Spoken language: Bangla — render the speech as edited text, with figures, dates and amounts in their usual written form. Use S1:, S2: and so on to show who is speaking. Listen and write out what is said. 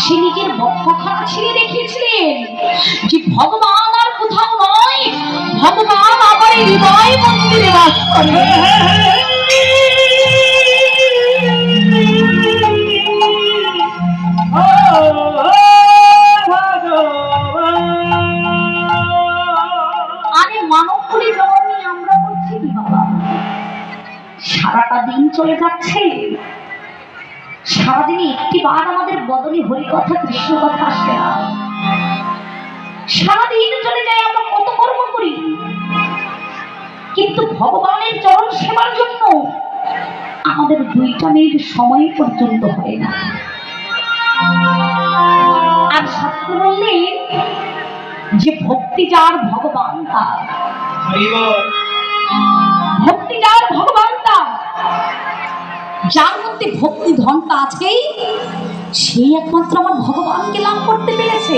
S1: সে নিজের বক্ষখানা ছিঁড়ে দেখিয়েছিলেন যে ভগবান আর কোথাও নয়, ভগবান আমার এই হৃদয় মন্দিরে বাস করে। আরে মানব বলে জন্ম আমরা করছি কি বাবা? সারাটা দিন চলে যাচ্ছে, সারাদিনে একটি বার আমাদের বদলে হরিকথা কৃষ্ণ কথা আসে না। সারাদিন চলে যায়, আমরা কত কর্ম করি, কিন্তু ভগবানের চরণ সেবার জন্য আমাদের 2টা মিনিট সময় পর্যন্ত হয় না। আর শাস্ত্র বললেন যে ভক্তি যার ভগবান তার, ভক্তি যার ভগবান তার, যার মধ্যে ভক্তি ধনটা আছে সেই একমাত্র আমার ভগবানকে লাভ করতে পেরেছে।